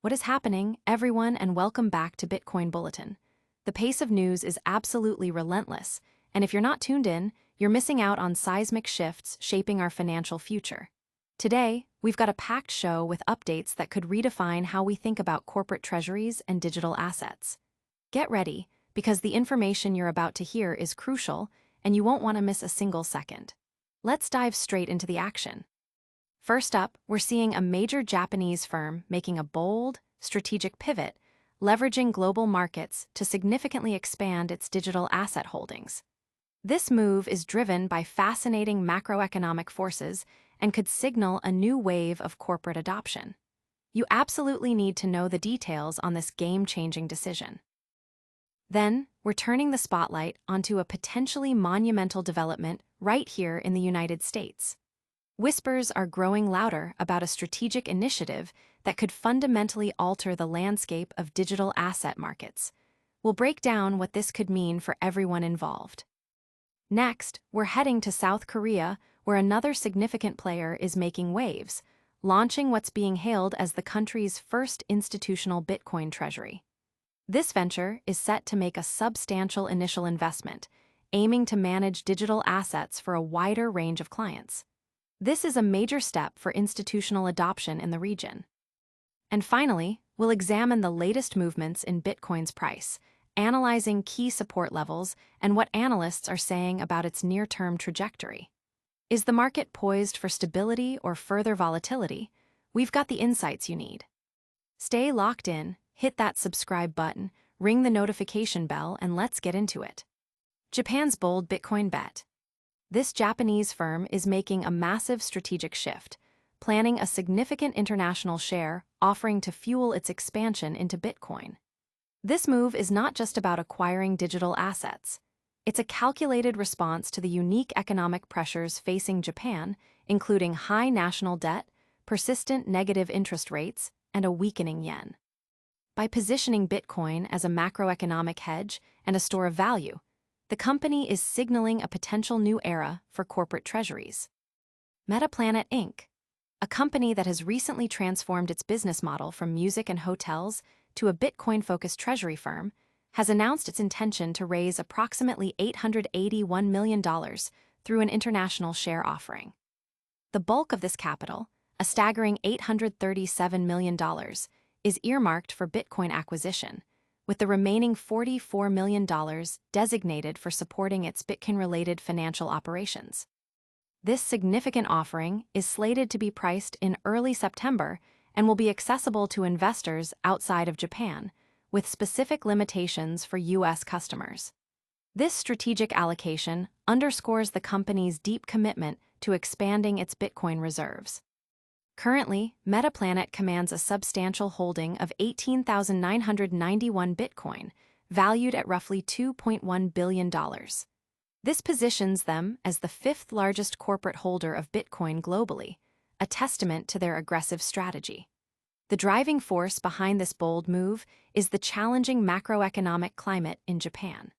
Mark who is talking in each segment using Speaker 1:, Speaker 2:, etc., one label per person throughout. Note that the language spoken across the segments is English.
Speaker 1: What is happening, everyone, and welcome back to Bitcoin Bulletin. The pace of news is absolutely relentless, and if you're not tuned in, you're missing out on seismic shifts shaping our financial future. Today, we've got a packed show with updates that could redefine how we think about corporate treasuries and digital assets. Get ready, because the information you're about to hear is crucial, and you won't want to miss a single second. Let's dive straight into the action. First up, we're seeing a major Japanese firm making a bold, strategic pivot, leveraging global markets to significantly expand its digital asset holdings. This move is driven by fascinating macroeconomic forces and could signal a new wave of corporate adoption. You absolutely need to know the details on this game-changing decision. Then, we're turning the spotlight onto a potentially monumental development right here in the United States. Whispers are growing louder about a strategic initiative that could fundamentally alter the landscape of digital asset markets. We'll break down what this could mean for everyone involved. Next, we're heading to South Korea, where another significant player is making waves, launching what's being hailed as the country's first institutional Bitcoin treasury. This venture is set to make a substantial initial investment, aiming to manage digital assets for a wider range of clients. This is a major step for institutional adoption in the region. And finally, we'll examine the latest movements in Bitcoin's price, analyzing key support levels and what analysts are saying about its near-term trajectory. Is the market poised for stability or further volatility? We've got the insights you need. Stay locked in, hit that subscribe button, ring the notification bell, and let's get into it. Japan's bold Bitcoin bet. This Japanese firm is making a massive strategic shift, planning a significant international share, offering to fuel its expansion into Bitcoin. This move is not just about acquiring digital assets. It's a calculated response to the unique economic pressures facing Japan, including high national debt, persistent negative interest rates, and a weakening yen. By positioning Bitcoin as a macroeconomic hedge and a store of value, the company is signaling a potential new era for corporate treasuries. Metaplanet Inc., a company that has recently transformed its business model from music and hotels to a Bitcoin-focused treasury firm, has announced its intention to raise approximately $881 million through an international share offering. The bulk of this capital, a staggering $837 million, is earmarked for Bitcoin acquisition, with the remaining $44 million designated for supporting its Bitcoin-related financial operations. This significant offering is slated to be priced in early September and will be accessible to investors outside of Japan, with specific limitations for U.S. customers. This strategic allocation underscores the company's deep commitment to expanding its Bitcoin reserves. Currently, Metaplanet commands a substantial holding of 18,991 Bitcoin, valued at roughly $2.1 billion. This positions them as the fifth largest corporate holder of Bitcoin globally, a testament to their aggressive strategy. The driving force behind this bold move is the challenging macroeconomic climate in Japan.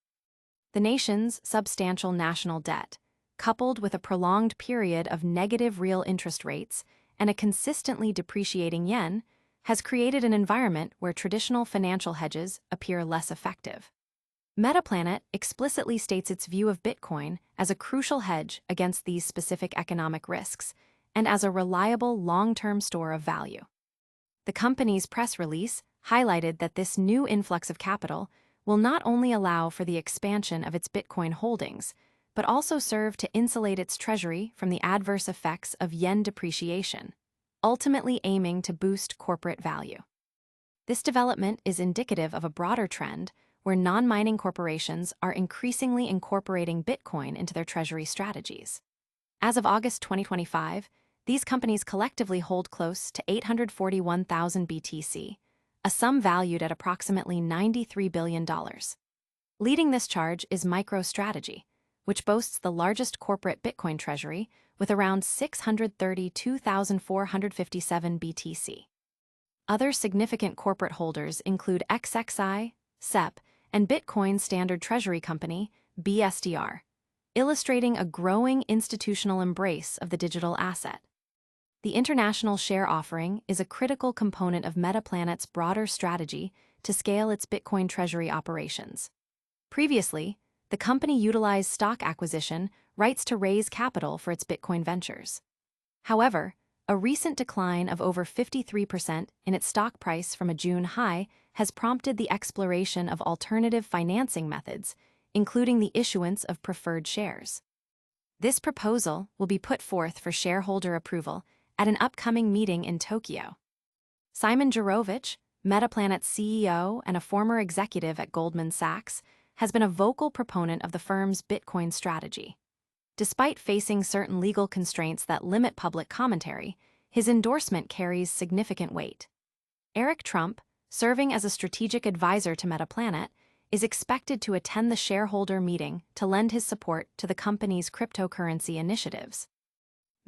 Speaker 1: The nation's substantial national debt, coupled with a prolonged period of negative real interest rates and a consistently depreciating yen, has created an environment where traditional financial hedges appear less effective. Metaplanet explicitly states its view of Bitcoin as a crucial hedge against these specific economic risks and as a reliable long-term store of value. The company's press release highlighted that this new influx of capital will not only allow for the expansion of its Bitcoin holdings, but also serve to insulate its treasury from the adverse effects of yen depreciation, ultimately aiming to boost corporate value. This development is indicative of a broader trend where non-mining corporations are increasingly incorporating Bitcoin into their treasury strategies. As of August 2025, these companies collectively hold close to 841,000 BTC, a sum valued at approximately $93 billion. Leading this charge is MicroStrategy, which boasts the largest corporate Bitcoin treasury with around 632,457 BTC. Other significant corporate holders include XXI, SEP, and Bitcoin Standard Treasury Company, BSDR, illustrating a growing institutional embrace of the digital asset. The international share offering is a critical component of Metaplanet's broader strategy to scale its Bitcoin treasury operations. Previously, the company utilized stock acquisition rights to raise capital for its Bitcoin ventures. However, a recent decline of over 53% in its stock price from a June high has prompted the exploration of alternative financing methods, including the issuance of preferred shares. This proposal will be put forth for shareholder approval at an upcoming meeting in Tokyo. Simon Jurovich, Metaplanet's CEO and a former executive at Goldman Sachs, has been a vocal proponent of the firm's Bitcoin strategy. Despite facing certain legal constraints that limit public commentary, his endorsement carries significant weight. Eric Trump, serving as a strategic advisor to Metaplanet, is expected to attend the shareholder meeting to lend his support to the company's cryptocurrency initiatives.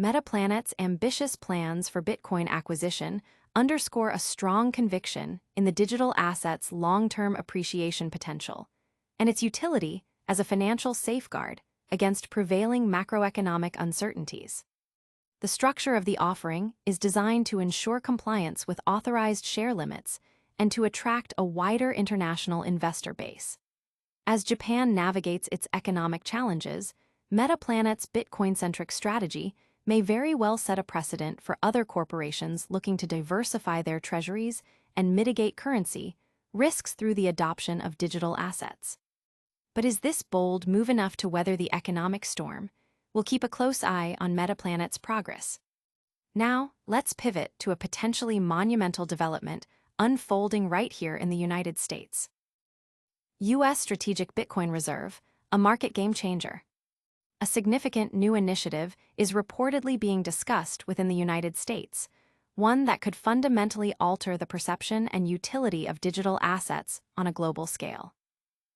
Speaker 1: Metaplanet's ambitious plans for Bitcoin acquisition underscore a strong conviction in the digital asset's long-term appreciation potential and its utility as a financial safeguard against prevailing macroeconomic uncertainties. The structure of the offering is designed to ensure compliance with authorized share limits and to attract a wider international investor base. As Japan navigates its economic challenges, Metaplanet's Bitcoin-centric strategy may very well set a precedent for other corporations looking to diversify their treasuries and mitigate currency risks through the adoption of digital assets. But is this bold move enough to weather the economic storm? We'll keep a close eye on Metaplanet's progress. Now, let's pivot to a potentially monumental development unfolding right here in the United States. U.S. Strategic Bitcoin Reserve, a market game changer. A significant new initiative is reportedly being discussed within the United States, one that could fundamentally alter the perception and utility of digital assets on a global scale.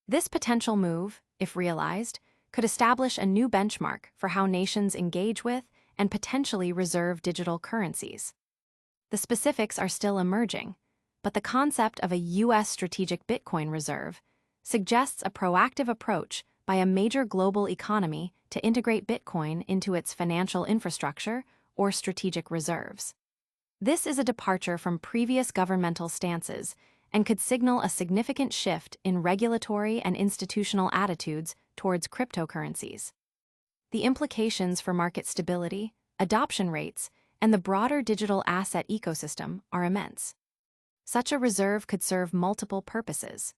Speaker 1: This potential move, if realized, could establish a new benchmark for how nations engage with and potentially reserve digital currencies. The specifics are still emerging, but the concept of a U.S. strategic Bitcoin reserve suggests a proactive approach by a major global economy to integrate Bitcoin into its financial infrastructure or strategic reserves. This is a departure from previous governmental stances and could signal a significant shift in regulatory and institutional attitudes towards cryptocurrencies. The implications for market stability, adoption rates, and the broader digital asset ecosystem are immense. Such a reserve could serve multiple purposes.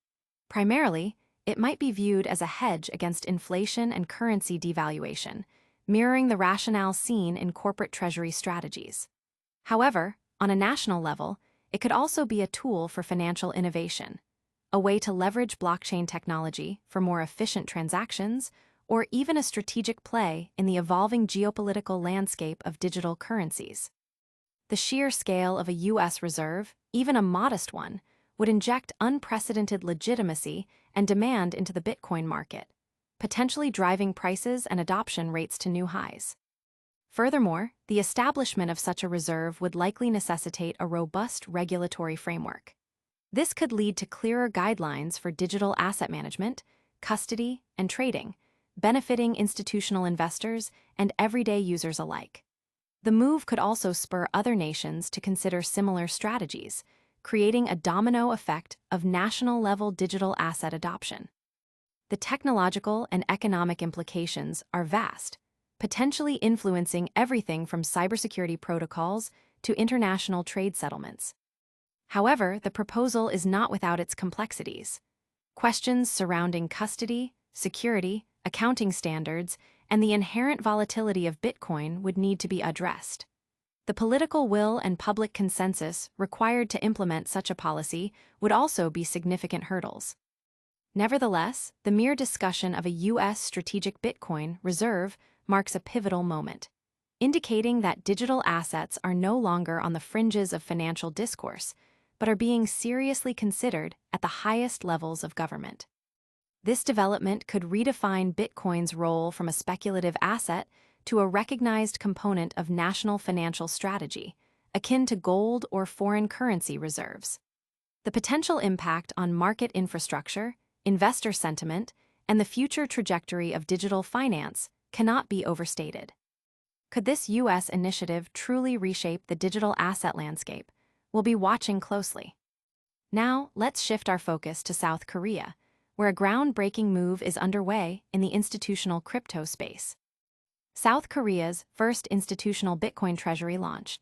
Speaker 1: Primarily, it might be viewed as a hedge against inflation and currency devaluation, mirroring the rationale seen in corporate treasury strategies. However, on a national level, it could also be a tool for financial innovation, a way to leverage blockchain technology for more efficient transactions, or even a strategic play in the evolving geopolitical landscape of digital currencies. The sheer scale of a U.S. reserve, even a modest one, would inject unprecedented legitimacy and demand into the Bitcoin market, potentially driving prices and adoption rates to new highs. Furthermore, the establishment of such a reserve would likely necessitate a robust regulatory framework. This could lead to clearer guidelines for digital asset management, custody, and trading, benefiting institutional investors and everyday users alike. The move could also spur other nations to consider similar strategies, creating a domino effect of national-level digital asset adoption. The technological and economic implications are vast, potentially influencing everything from cybersecurity protocols to international trade settlements. However, the proposal is not without its complexities. Questions surrounding custody, security, accounting standards, and the inherent volatility of Bitcoin would need to be addressed. The political will and public consensus required to implement such a policy would also be significant hurdles. Nevertheless, the mere discussion of a U.S. strategic Bitcoin reserve marks a pivotal moment, indicating that digital assets are no longer on the fringes of financial discourse, but are being seriously considered at the highest levels of government. This development could redefine Bitcoin's role from a speculative asset to a recognized component of national financial strategy, akin to gold or foreign currency reserves. The potential impact on market infrastructure, investor sentiment, and the future trajectory of digital finance cannot be overstated. Could this U.S. initiative truly reshape the digital asset landscape? We'll be watching closely. Now, let's shift our focus to South Korea, where a groundbreaking move is underway in the institutional crypto space. South Korea's first institutional Bitcoin treasury launched.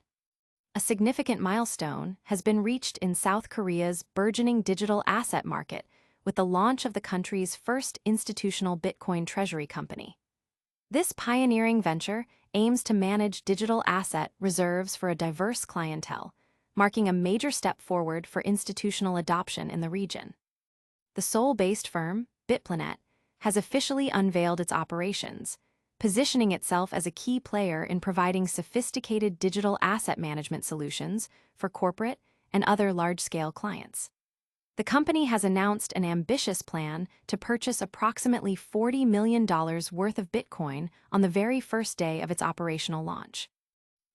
Speaker 1: A significant milestone has been reached in South Korea's burgeoning digital asset market with the launch of the country's first institutional Bitcoin treasury company. This pioneering venture aims to manage digital asset reserves for a diverse clientele, marking a major step forward for institutional adoption in the region. The Seoul-based firm, Bitplanet, has officially unveiled its operations, positioning itself as a key player in providing sophisticated digital asset management solutions for corporate and other large-scale clients. The company has announced an ambitious plan to purchase approximately $40 million worth of Bitcoin on the very first day of its operational launch.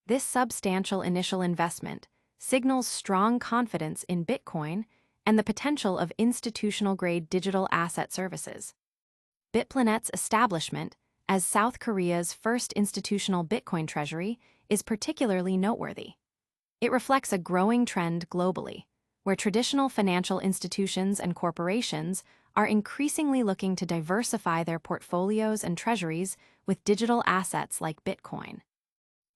Speaker 1: This substantial initial investment signals strong confidence in Bitcoin and the potential of institutional-grade digital asset services. Bitplanet's establishment as South Korea's first institutional Bitcoin treasury is particularly noteworthy. It reflects a growing trend globally, where traditional financial institutions and corporations are increasingly looking to diversify their portfolios and treasuries with digital assets like Bitcoin.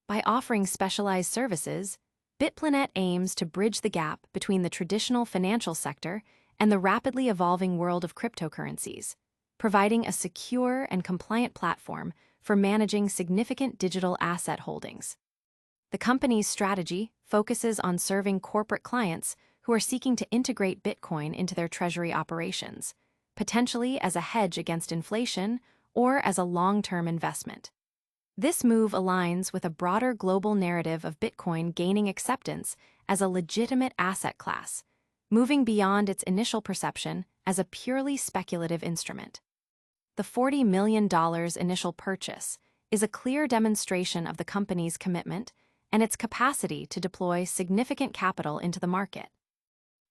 Speaker 1: By offering specialized services, Bitplanet aims to bridge the gap between the traditional financial sector and the rapidly evolving world of cryptocurrencies, providing a secure and compliant platform for managing significant digital asset holdings. The company's strategy focuses on serving corporate clients who are seeking to integrate Bitcoin into their treasury operations, potentially as a hedge against inflation or as a long-term investment. This move aligns with a broader global narrative of Bitcoin gaining acceptance as a legitimate asset class, moving beyond its initial perception as a purely speculative instrument. The $40 million initial purchase is a clear demonstration of the company's commitment and its capacity to deploy significant capital into the market.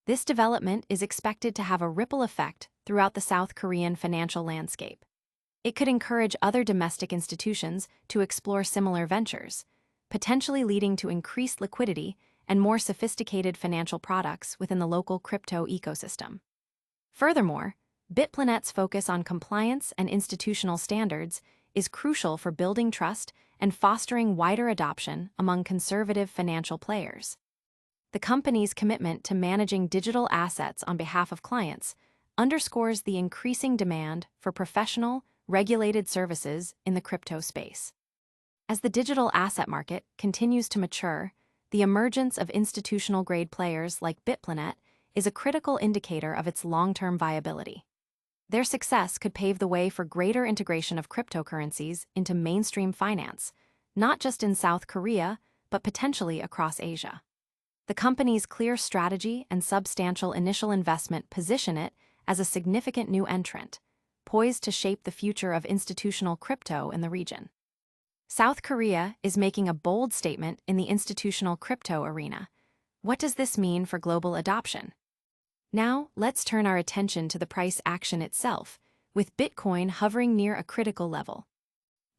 Speaker 1: This development is expected to have a ripple effect throughout the South Korean financial landscape. It could encourage other domestic institutions to explore similar ventures, potentially leading to increased liquidity and more sophisticated financial products within the local crypto ecosystem. Furthermore, Bitplanet's focus on compliance and institutional standards is crucial for building trust and fostering wider adoption among conservative financial players. The company's commitment to managing digital assets on behalf of clients underscores the increasing demand for professional, regulated services in the crypto space. As the digital asset market continues to mature, the emergence of institutional-grade players like Bitplanet is a critical indicator of its long-term viability. Their success could pave the way for greater integration of cryptocurrencies into mainstream finance, not just in South Korea, but potentially across Asia. The company's clear strategy and substantial initial investment position it as a significant new entrant, poised to shape the future of institutional crypto in the region. South Korea is making a bold statement in the institutional crypto arena. What does this mean for global adoption? Now, let's turn our attention to the price action itself, with Bitcoin hovering near a critical level.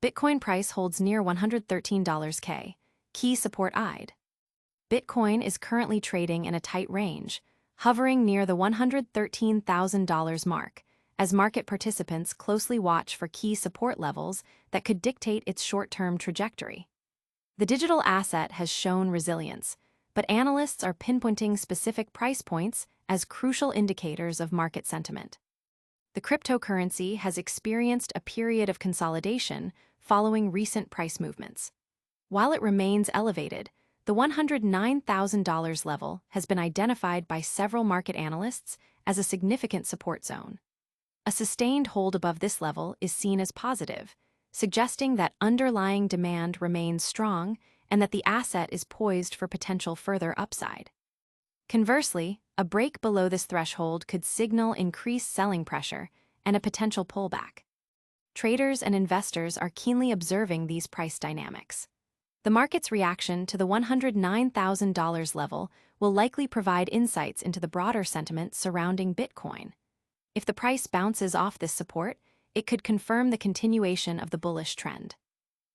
Speaker 1: Bitcoin price holds near $113K, key support eyed. Bitcoin is currently trading in a tight range, hovering near the $113,000 mark, as market participants closely watch for key support levels that could dictate its short-term trajectory. The digital asset has shown resilience, but analysts are pinpointing specific price points as crucial indicators of market sentiment. The cryptocurrency has experienced a period of consolidation following recent price movements. While it remains elevated, the $109,000 level has been identified by several market analysts as a significant support zone. A sustained hold above this level is seen as positive, suggesting that underlying demand remains strong and that the asset is poised for potential further upside. Conversely, a break below this threshold could signal increased selling pressure and a potential pullback. Traders and investors are keenly observing these price dynamics. The market's reaction to the $109,000 level will likely provide insights into the broader sentiment surrounding Bitcoin. If the price bounces off this support, it could confirm the continuation of the bullish trend.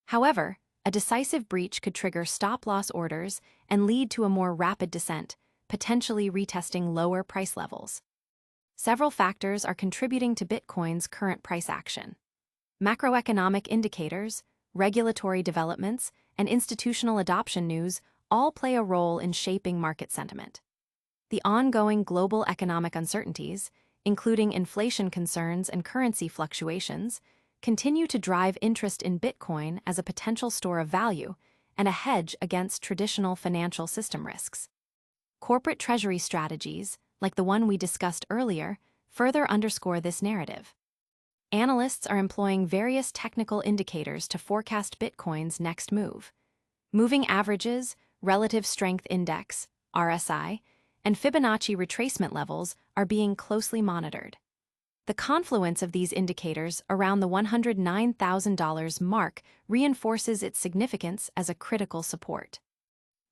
Speaker 1: However, A decisive breach could trigger stop-loss orders and lead to a more rapid descent, potentially retesting lower price levels. Several factors are contributing to Bitcoin's current price action. Macroeconomic indicators, regulatory developments, and institutional adoption news all play a role in shaping market sentiment. The ongoing global economic uncertainties, including inflation concerns and currency fluctuations, continue to drive interest in Bitcoin as a potential store of value and a hedge against traditional financial system risks. Corporate treasury strategies, like the one we discussed earlier, further underscore this narrative. Analysts are employing various technical indicators to forecast Bitcoin's next move. Moving averages, relative strength index, RSI, and Fibonacci retracement levels are being closely monitored. The confluence of these indicators around the $109,000 mark reinforces its significance as a critical support.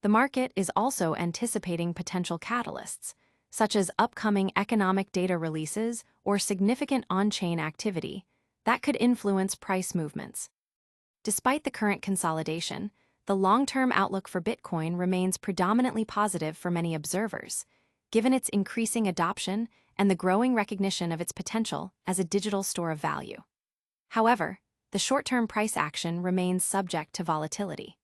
Speaker 1: The market is also anticipating potential catalysts, such as upcoming economic data releases or significant on-chain activity, that could influence price movements. Despite the current consolidation, the long-term outlook for Bitcoin remains predominantly positive for many observers, given its increasing adoption and the growing recognition of its potential as a digital store of value. However, the short-term price action remains subject to volatility.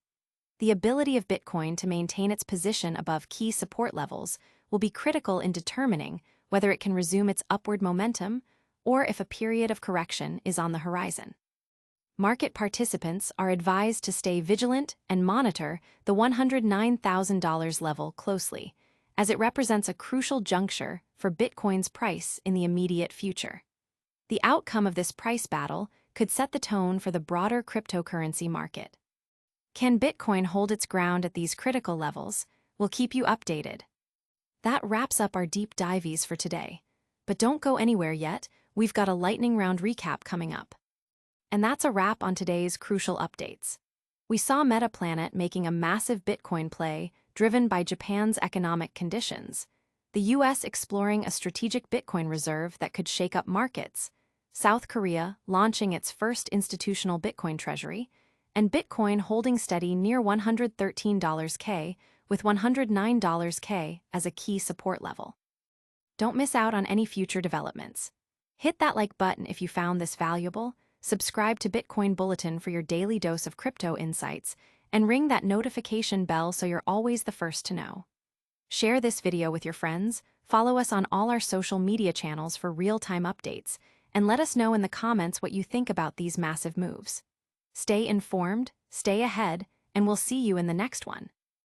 Speaker 1: The ability of Bitcoin to maintain its position above key support levels will be critical in determining whether it can resume its upward momentum or if a period of correction is on the horizon. Market participants are advised to stay vigilant and monitor the $109,000 level closely, as it represents a crucial juncture for Bitcoin's price in the immediate future. The outcome of this price battle could set the tone for the broader cryptocurrency market. Can Bitcoin hold its ground at these critical levels? We'll keep you updated. That wraps up our deep dives for today. But don't go anywhere yet, we've got a lightning round recap coming up. And that's a wrap on today's crucial updates. We saw Metaplanet making a massive Bitcoin play driven by Japan's economic conditions, the US exploring a strategic Bitcoin reserve that could shake up markets, South Korea launching its first institutional Bitcoin treasury, and Bitcoin holding steady near $113K with $109K as a key support level. Don't miss out on any future developments. Hit that like button if you found this valuable, subscribe to Bitcoin Bulletin for your daily dose of crypto insights, and ring that notification bell so you're always the first to know. Share this video with your friends, follow us on all our social media channels for real-time updates, and let us know in the comments what you think about these massive moves. Stay informed, stay ahead, and we'll see you in the next one.